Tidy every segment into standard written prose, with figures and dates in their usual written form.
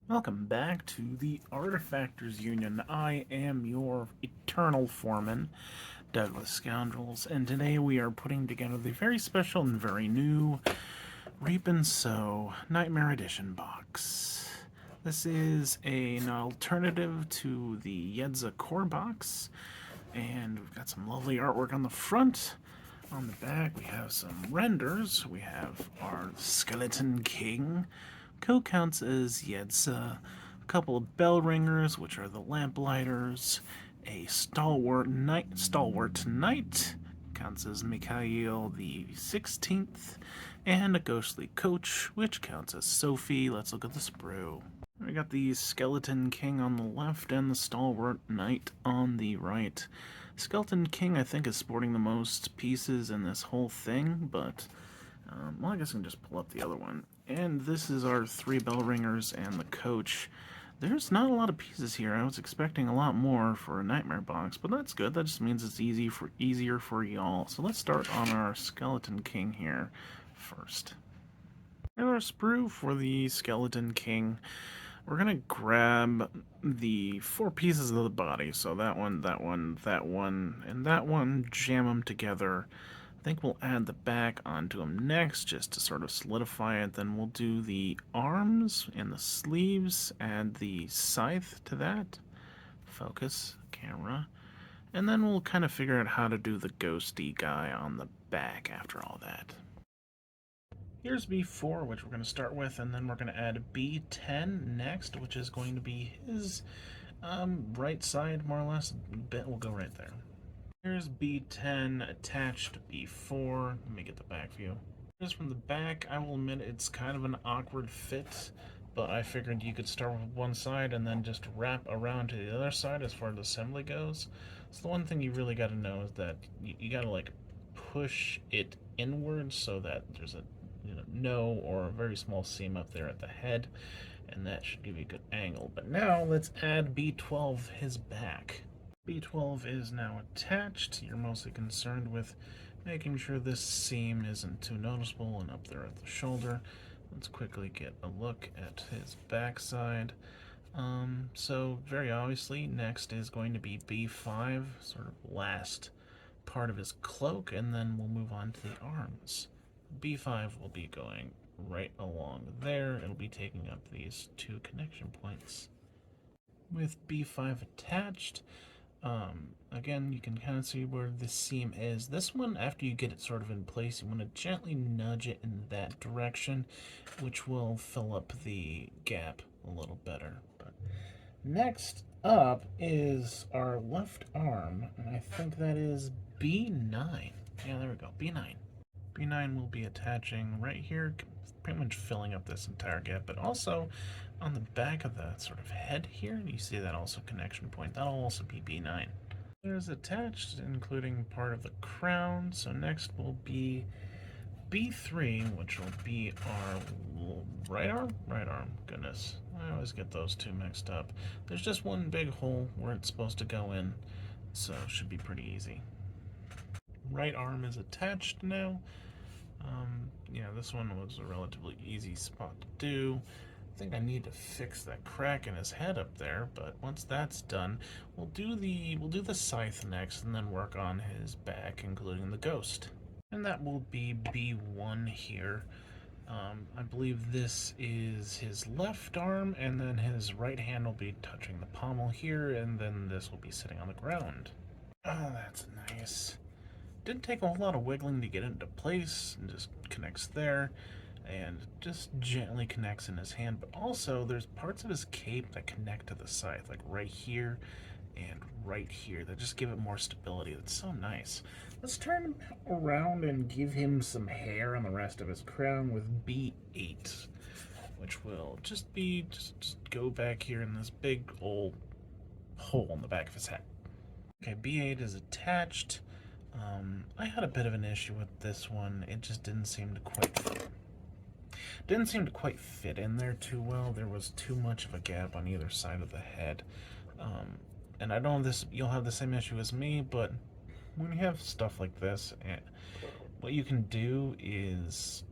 Welcome back to the Artefactors Union. I am your eternal foreman, Douglas Scoundrels, and today we are putting together the very special and very new Reap and Sow Nightmare Edition box. This is an alternative to the Yedza core box, and we've got some lovely artwork on the front. On the back, we have some renders. We have our Skeleton King, co-counts as Yedza, a couple of Bellringers, which are the Lamplighters, a Stalwart Knight, counts as Mikhail the 16th, and a Ghostly Coach, which counts as Sophie. Let's look at the sprue. We got the Skeleton King on the left and the Stalwart Knight on the right. Skeleton King, I think, is sporting the most pieces in this whole thing, but, well, I guess I can just pull up the other one. And this is our three Bellringers and the Coach. There's not a lot of pieces here. I was expecting a lot more for a Nightmare box, but that's good. That just means it's easier for y'all. So let's start on our Skeleton King here first. And our sprue for the Skeleton King. We're gonna grab the four pieces of the body, so that one, that one, that one, and that one, jam them together. I think we'll add the back onto them next, just to sort of solidify it. Then we'll do the arms and the sleeves, add the scythe to that. Focus, camera. And then we'll kind of figure out how to do the ghosty guy on the back after all that. Here's B4, which we're going to start with, and then we're going to add B10 next, which is going to be his right side, more or less. We'll go right there. Here's B10 attached to B4. Let me get the back view. Here's from the back. I will admit it's kind of an awkward fit, but I figured you could start with one side and then just wrap around to the other side as far as assembly goes. So the one thing you really got to know is that you got to like push it inwards so that there's a no or a very small seam up there at the head, and that should give you a good angle. But now let's add B12 his back. B12 is now attached. You're mostly concerned with making sure this seam isn't too noticeable and up there at the shoulder. Let's quickly get a look at his backside. So very obviously next is going to be B5, sort of last part of his cloak, and then we'll move on to the arms. B5 will be going right along there. It'll be taking up these two connection points. With B5 attached, again, you can kind of see where the seam is. This one, after you get it sort of in place, you want to gently nudge it in that direction, which will fill up the gap a little better. But next up is our left arm, and I think that is B9. Yeah, there we go, B9. B9 will be attaching right here, pretty much filling up this entire gap, but also on the back of the sort of head here, you see that also connection point. That'll also be B9. There's attached, including part of the crown, so next will be B3, which will be our right arm? Right arm, goodness. I always get those two mixed up. There's just one big hole where it's supposed to go in, so it should be pretty easy. Right arm is attached now. Yeah, this one was a relatively easy spot to do. I think I need to fix that crack in his head up there, but once that's done, we'll do the scythe next, and then work on his back, including the ghost. And that will be B1 here. I believe this is his left arm, and then his right hand will be touching the pommel here, and then this will be sitting on the ground. Oh, that's nice. Didn't take a whole lot of wiggling to get it into place, and just connects there, and just gently connects in his hand. But also, there's parts of his cape that connect to the scythe, like right here and right here, that just give it more stability. That's so nice. Let's turn him around and give him some hair on the rest of his crown with B8, which will just go back here in this big old hole in the back of his head. Okay, B8 is attached. I had a bit of an issue with this one. It just didn't seem to quite fit in there too well. There was too much of a gap on either side of the head. And I don't know if you'll have the same issue as me, but when you have stuff like this, what you can do is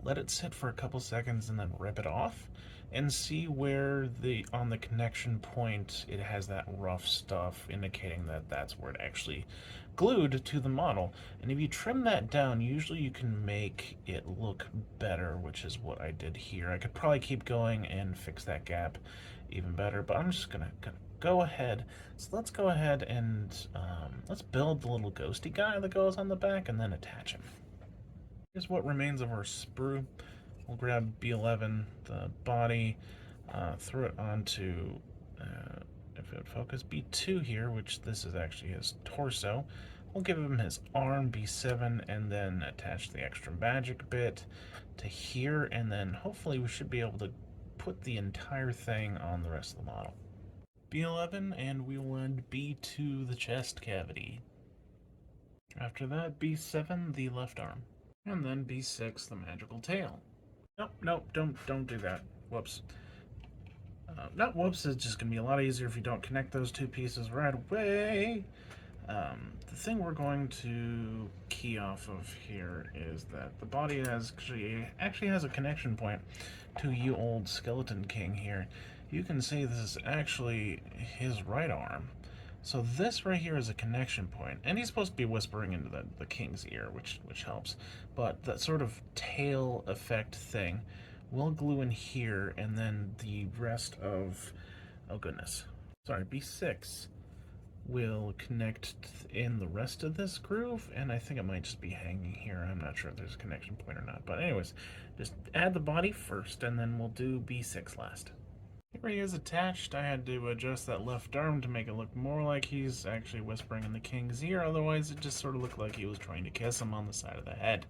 let it sit for a couple seconds and then rip it off. and see where on the connection point it has that rough stuff indicating that that's where it actually glued to the model. And if you trim that down, usually you can make it look better, which is what I did here. I could probably keep going and fix that gap even better, but I'm just gonna go ahead. So let's go ahead and let's build the little ghosty guy that goes on the back and then attach him. Here's what remains of our sprue. We'll grab B11, the body, throw it onto, if it would focus, B2 here, which this is actually his torso. We'll give him his arm, B7, and then attach the extra magic bit to here, and then hopefully we should be able to put the entire thing on the rest of the model. B11, and we will add B2 the chest cavity. After that, B7 the left arm, and then B6 the magical tail. Nope, don't do that. Whoops. Not whoops, it's just going to be a lot easier if you don't connect those two pieces right away. The thing we're going to key off of here is that the body actually has a connection point to you old Skeleton King here. You can see this is actually his right arm. So this right here is a connection point, and he's supposed to be whispering into the king's ear, which helps. But that sort of tail effect thing will glue in here, and then the rest of, oh goodness, sorry, B6 will connect in the rest of this groove, and I think it might just be hanging here. I'm not sure if there's a connection point or not, but anyways, just add the body first, and then we'll do B6 last. Here he is attached. I had to adjust that left arm to make it look more like he's actually whispering in the king's ear, otherwise it just sort of looked like he was trying to kiss him on the side of the head.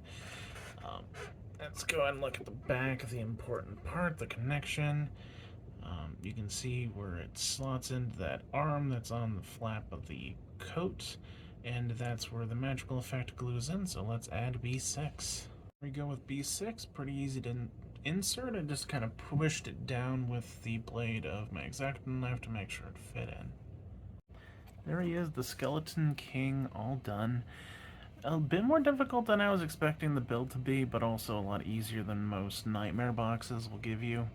Let's go ahead and look at the back of the important part, the connection. You can see where it slots into that arm that's on the flap of the coat, and that's where the magical effect glues in, so let's add B6. Here we go with B6, pretty easy to insert. I just kind of pushed it down with the blade of my X-Acto knife to make sure it fit in. There he is, the Skeleton King, all done. A bit more difficult than I was expecting the build to be, but also a lot easier than most nightmare boxes will give you.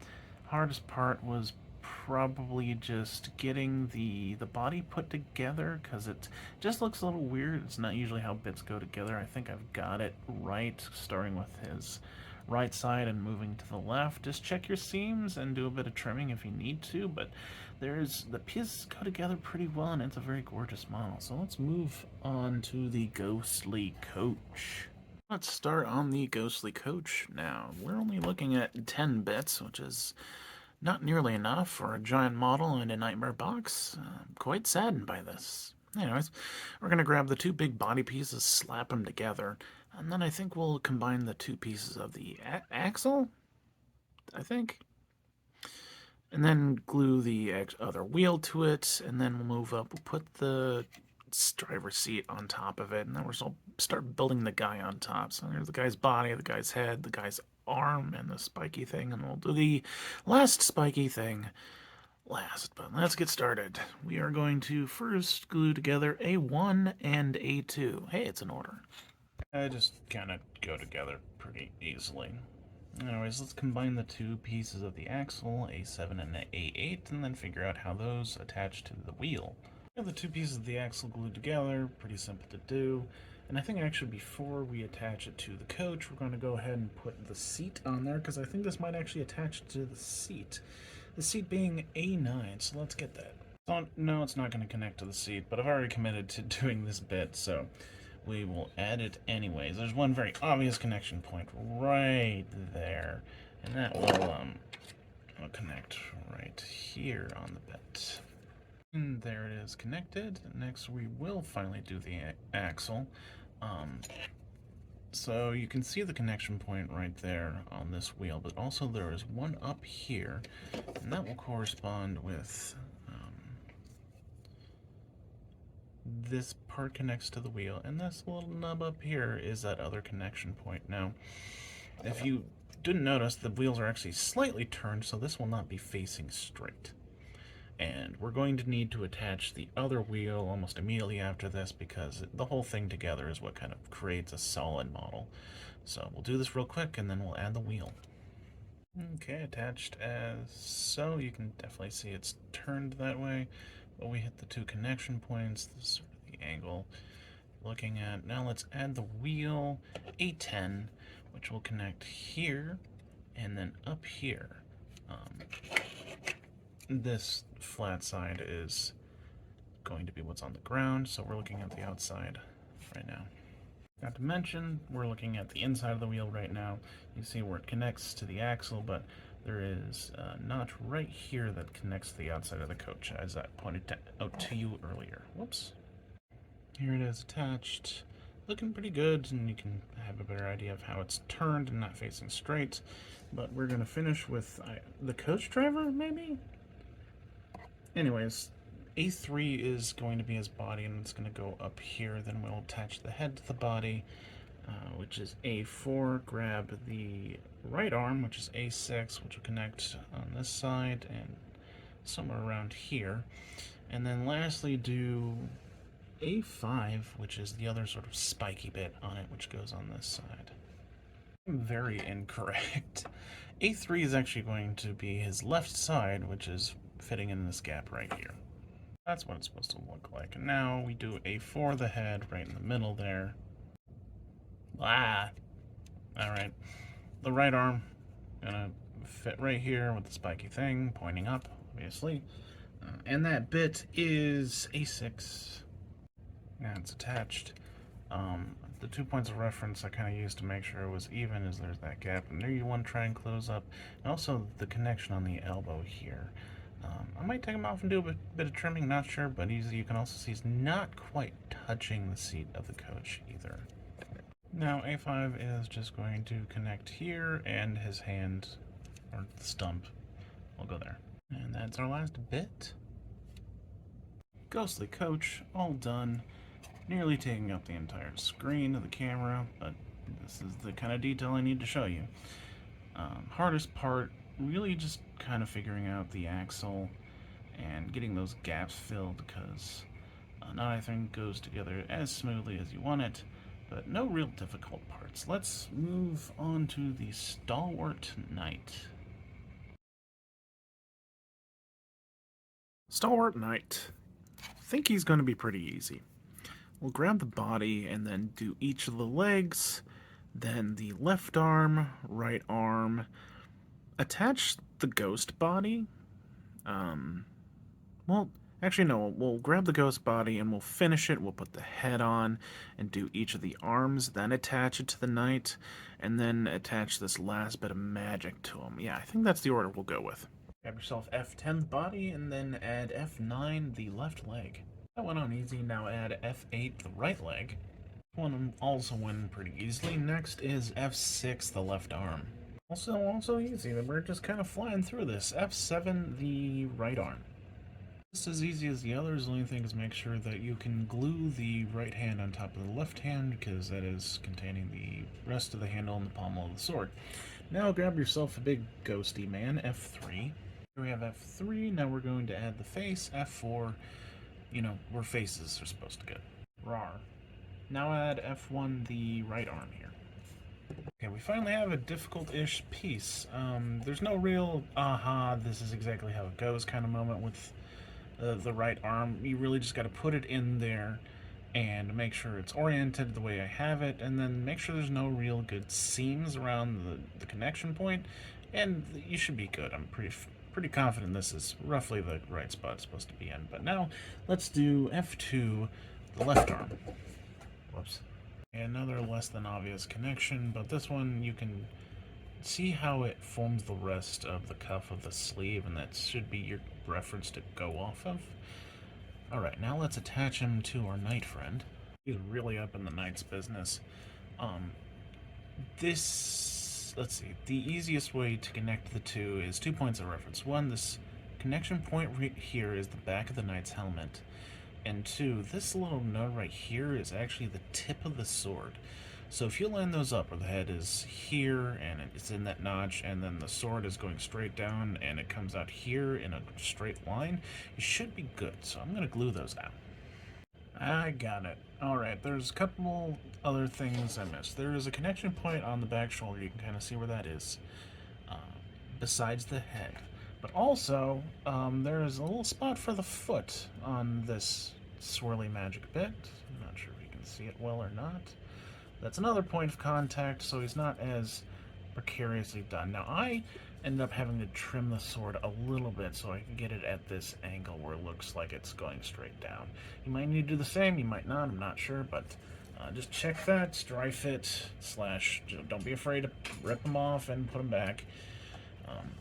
Hardest part was probably just getting the body put together, because it just looks a little weird. It's not usually how bits go together. I think I've got it right, starting with his right side and moving to the left. Just check your seams and do a bit of trimming if you need to, but the pieces go together pretty well, and it's a very gorgeous model. So let's move on to the ghostly coach. Let's start on the ghostly coach now. We're only looking at 10 bits, which is not nearly enough for a giant model and a nightmare box. I'm quite saddened by this. Anyways, we're going to grab the two big body pieces, slap them together, and then I think we'll combine the two pieces of the axle, I think. And then glue the other wheel to it, and then we'll move up. We'll put the driver's seat on top of it, and then we'll start building the guy on top. So there's the guy's body, the guy's head, the guy's arm, and the spiky thing, and we'll do the last spiky thing last. But let's get started. We are going to first glue together A1 and A2. Hey, it's in order. I just kind of go together pretty easily. Anyways, let's combine the two pieces of the axle, A7 and A8, and then figure out how those attach to the wheel. We have the two pieces of the axle glued together, pretty simple to do. And I think actually before we attach it to the coach, we're going to go ahead and put the seat on there, because I think this might actually attach to the seat. The seat being A9, so let's get that. Oh, no, it's not going to connect to the seat, but I've already committed to doing this bit, so we will add it anyways. There's one very obvious connection point right there, and that will connect right here on the bit. And there it is connected. Next we will finally do the axle. So you can see the connection point right there on this wheel, but also there is one up here, and that will correspond with this part connects to the wheel, and this little nub up here is that other connection point. Now, if you didn't notice, the wheels are actually slightly turned, so this will not be facing straight. And we're going to need to attach the other wheel almost immediately after this, because the whole thing together is what kind of creates a solid model. So we'll do this real quick, and then we'll add the wheel. Okay, attached as so. You can definitely see it's turned that way. But we hit the two connection points. This is sort of the angle looking at. Now let's add the wheel A10, which will connect here and then up here. This flat side is going to be what's on the ground, so we're looking at the outside right now. Not to mention, we're looking at the inside of the wheel right now. You see where it connects to the axle, but there is a notch right here that connects to the outside of the coach, as I pointed out to you earlier. Whoops. Here it is attached. Looking pretty good, and you can have a better idea of how it's turned and not facing straight. But we're going to finish with the coach driver, maybe? Anyways, A3 is going to be his body, and it's going to go up here. Then we'll attach the head to the body, which is A4. Grab the right arm, which is A6, which will connect on this side and somewhere around here. And then lastly, do A5, which is the other sort of spiky bit on it, which goes on this side. Very incorrect. A3 is actually going to be his left side, which is fitting in this gap right here. That's what it's supposed to look like. And now we do A4, the head, right in the middle there. Alright. The right arm gonna fit right here with the spiky thing pointing up, obviously. And that bit is A6. Now it's attached. The 2 points of reference I kind of used to make sure it was even, as there's that gap, and there you want to try and close up. And also the connection on the elbow here. I might take them off and do a bit of trimming, not sure, but you can also see he's not quite touching the seat of the coach either. Now A5 is just going to connect here, and his hand, or the stump, will go there. And that's our last bit. Ghostly coach, all done. Nearly taking up the entire screen of the camera, but this is the kind of detail I need to show you. Hardest part, really just kind of figuring out the axle and getting those gaps filled, because not everything goes together as smoothly as you want it, but no real difficult parts. Let's move on to the Stalwart Knight. Stalwart Knight. I think he's going to be pretty easy. We'll grab the body and then do each of the legs, then the left arm, right arm, attach the ghost body. Well, actually no, we'll grab the ghost body and we'll finish it. We'll put the head on and do each of the arms, then attach it to the knight, and then attach this last bit of magic to him. Yeah, I think that's the order we'll go with. Grab yourself F10 the body and then add F9 the left leg. That went on easy. Now add F8 the right leg. One also went pretty easily. Next is F6 the left arm. Also easy. We're just kind of flying through this. F7 the right arm. Just as easy as the others. The only thing is make sure that you can glue the right hand on top of the left hand, because that is containing the rest of the handle and the pommel of the sword. Now grab yourself a big ghosty man. F3. Here we have F3. Now we're going to add the face. F4. You know, where faces are supposed to go. Rawr. Now add F1 the right arm here. Okay, we finally have a difficult-ish piece. There's no real, aha, this is exactly how it goes kind of moment with the right arm. You really just got to put it in there and make sure it's oriented the way I have it, and then make sure there's no real good seams around the connection point, and you should be good. I'm pretty confident this is roughly the right spot it's supposed to be in. But now let's do F2, the left arm. Whoops. Another less than obvious connection, but this one you can see how it forms the rest of the cuff of the sleeve, and that should be your reference to go off of. Alright, now let's attach him to our knight friend. He's really up in the knight's business. Let's see, the easiest way to connect the two is 2 points of reference. One, this connection point right here is the back of the knight's helmet. And two, this little node right here is actually the tip of the sword. So if you line those up, where the head is here and it's in that notch, and then the sword is going straight down and it comes out here in a straight line, you should be good. So I'm going to glue those down. I got it. Alright, there's a couple other things I missed. There is a connection point on the back shoulder. You can kind of see where that is. besides the head. But also, there is a little spot for the foot on this swirly magic bit. I'm not sure if you can see it well or not. That's another point of contact, so he's not as precariously done. Now, I ended up having to trim the sword a little bit so I can get it at this angle where it looks like it's going straight down. You might need to do the same, you might not, I'm not sure, but just check that, strife it, slash, don't be afraid to rip them off and put them back.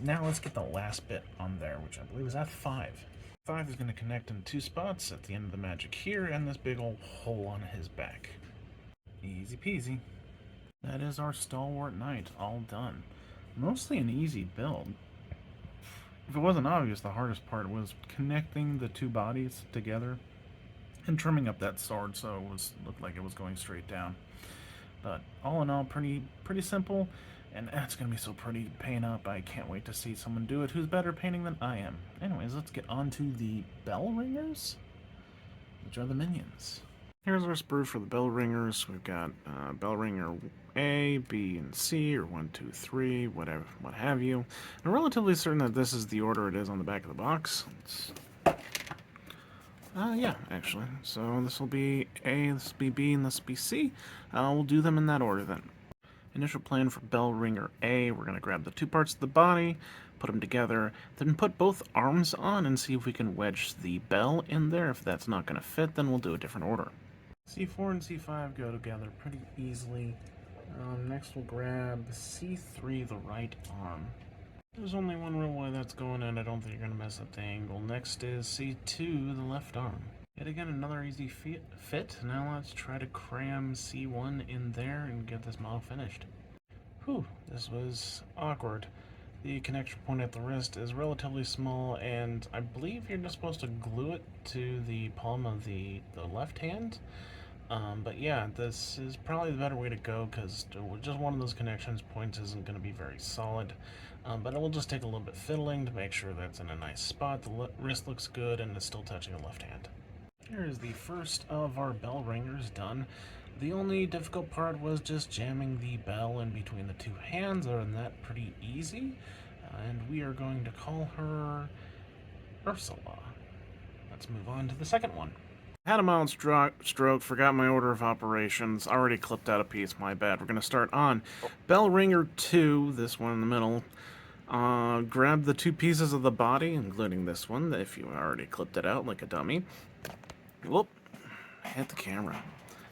Now let's get the last bit on there, which I believe is F5. 5 is going to connect in 2 spots at the end of the magic here and this big old hole on his back. Easy peasy. That is our Stalwart Knight, all done. Mostly an easy build. If it wasn't obvious, the hardest part was connecting the 2 bodies together and trimming up that sword so it looked like it was going straight down. But all in all, pretty simple. And it's going to be so pretty to paint up. I can't wait to see someone do it who's better painting than I am. Anyways, let's get on to the Bellringers, which are the minions. Here's our sprue for the Bellringers. We've got Bellringer A, B, and C, or 1, 2, 3, whatever, what have you. I'm relatively certain that this is the order it is on the back of the box. Yeah, actually. So this will be A, this will be B, and this will be C. We'll do them in that order then. Initial plan for Bellringer A, we're going to grab the 2 parts of the body, put them together, then put both arms on and see if we can wedge the bell in there. If that's not going to fit, then we'll do a different order. C4 and C5 go together pretty easily. Next we'll grab C3, the right arm. There's only one real way that's going, and I don't think you're going to mess up the angle. Next is C2, the left arm. Yet again, another easy fit. Now let's try to cram C1 in there and get this model finished. Whew, this was awkward. The connection point at the wrist is relatively small, and I believe you're just supposed to glue it to the palm of the left hand. But yeah, this is probably the better way to go, because just one of those connections points isn't going to be very solid. But it will just take a little bit fiddling to make sure that's in a nice spot. The wrist looks good and is still touching the left hand. Here is the first of our Bellringers done. The only difficult part was just jamming the bell in between the 2 hands. Other than that, pretty easy. And we are going to call her Ursula. Let's move on to the second one. Had a mild stroke, forgot my order of operations, already clipped out a piece, my bad. We're going to start on Bellringer 2, this one in the middle. Grab the 2 pieces of the body, including this one, if you already clipped it out like a dummy. Whoop, hit the camera.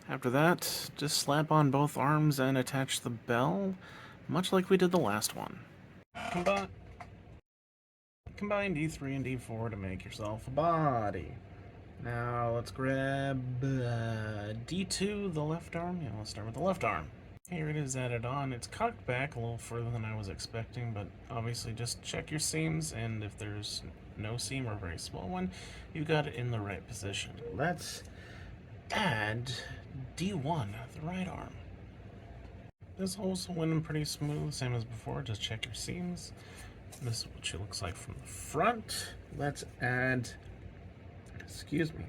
After that, just slap on both arms and attach the bell, much like we did the last one. Combine D3 and D4 to make yourself a body. Now let's grab D2, the left arm. Yeah, let's start with the left arm. Here it is added on. It's cocked back a little further than I was expecting, but obviously just check your seams, and if there's no seam or a very small one, you got it in the right position. Let's add D1, the right arm. This also went in pretty smooth, same as before, just check your seams. This is what she looks like from the front. Let's add, excuse me.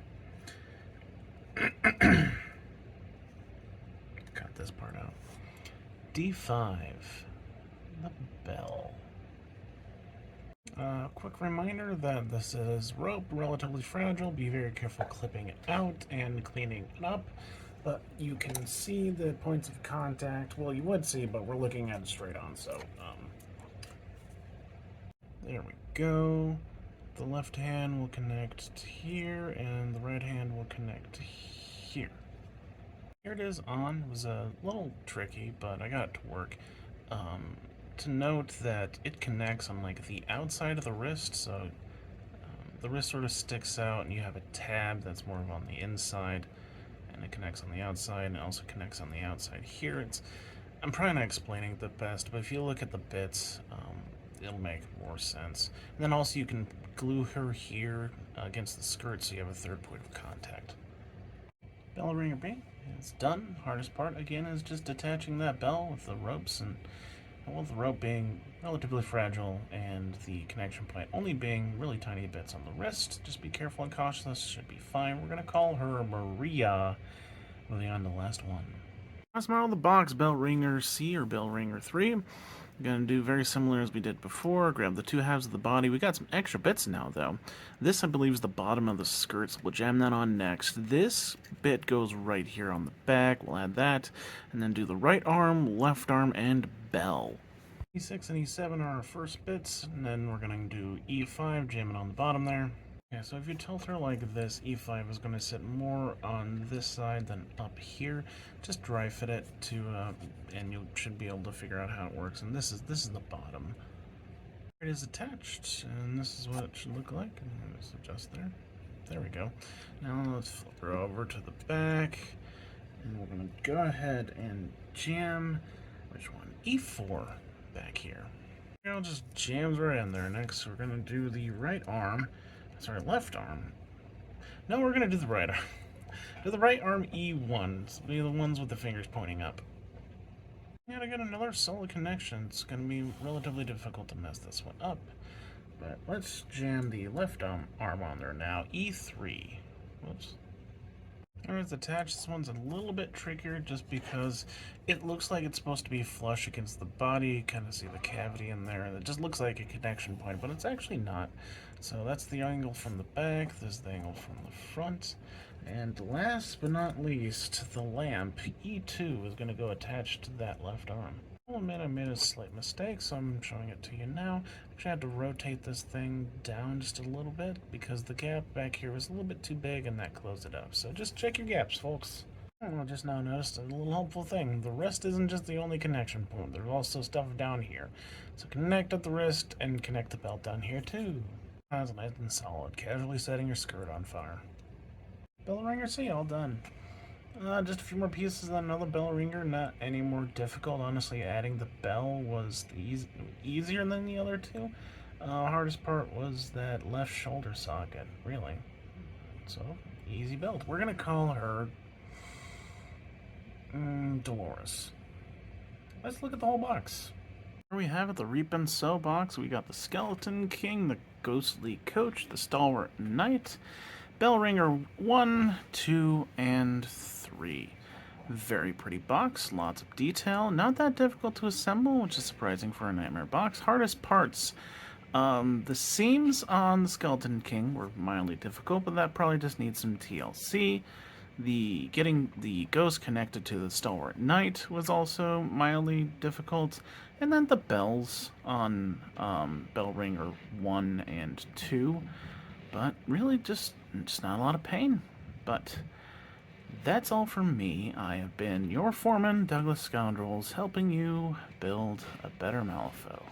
Cut this part out. D5, the bell. Quick reminder that this is rope, relatively fragile. Be very careful clipping it out and cleaning it up. But you can see the points of contact. Well, you would see, but we're looking at it straight on, so there we go. The left hand will connect here, and the right hand will connect here. Here it is on. It was a little tricky, but I got it to work. To note that it connects on like the outside of the wrist, so the wrist sort of sticks out, and you have a tab that's more on the inside, and it connects on the outside, and it also connects on the outside here. I'm probably not explaining it the best, but if you look at the bits, it'll make more sense. And then also you can glue her here against the skirt, so you have a third point of contact. Bellringer B is done. Hardest part again is just attaching that bell with the ropes, and well, the rope being relatively fragile and the connection point only being really tiny bits on the wrist. Just be careful and cautious. Should be fine. We're going to call her Maria. Moving on to the last one. Last model of the box, Bellringer C or Bellringer 3. Gonna do very similar as we did before. Grab the two halves of the body. We got some extra bits now, though. This, I believe, is the bottom of the skirt, so we'll jam that on next. This bit goes right here on the back. We'll add that. And then do the right arm, left arm, and bell. E6 and E7 are our first bits, and then we're gonna do E5, jam it on the bottom there. Yeah, so if you tilt her like this, E5 is going to sit more on this side than up here. Just dry fit it to, and you should be able to figure out how it works. And this is the bottom. It is attached, and this is what it should look like. And let's adjust there. There we go. Now let's flip her over to the back, and we're going to go ahead and jam, which one? E4 back here. It just jams right in there. Next, we're going to do the right arm. Sorry, left arm. No, we're gonna do the right arm. Do the right arm E1. Be the ones with the fingers pointing up. Yeah, to get another solid connection, it's gonna be relatively difficult to mess this one up. But let's jam the left arm on there now. E3. Whoops. Alright, it's attached. This one's a little bit trickier just because it looks like it's supposed to be flush against the body. You kind of see the cavity in there. It just looks like a connection point, but it's actually not. So that's the angle from the back. This is the angle from the front. And last but not least, the lamp, E2, is going to go attached to that left arm. I'll admit I made a slight mistake, so I'm showing it to you now. I had to rotate this thing down just a little bit because the gap back here was a little bit too big and that closed it up. So just check your gaps, folks. I just now noticed a little helpful thing. The wrist isn't just the only connection point. There's also stuff down here. So connect at the wrist and connect the belt down here too. That's nice and solid. Casually setting your skirt on fire. Bellringer C, all done. Just a few more pieces on another Bellringer, not any more difficult. Honestly, adding the bell was easier than the other two. Hardest part was that left shoulder socket, really. So, easy build. We're going to call her Dolores. Let's look at the whole box. Here we have it, the Reap and Sow box. We got the Skeleton King, the Ghostly Coach, the Stalwart Knight, Bellringer 1, 2, and 3. Very pretty box, lots of detail, not that difficult to assemble, which is surprising for a Nightmare box. Hardest parts, the seams on the Skeleton King were mildly difficult, but that probably just needs some TLC. Getting the ghost connected to the Stalwart Knight was also mildly difficult, and then the bells on Bellringer 1 and 2, but really just not a lot of pain. But that's all from me. I have been your foreman, Douglas Scoundrels, helping you build a better Malifaux.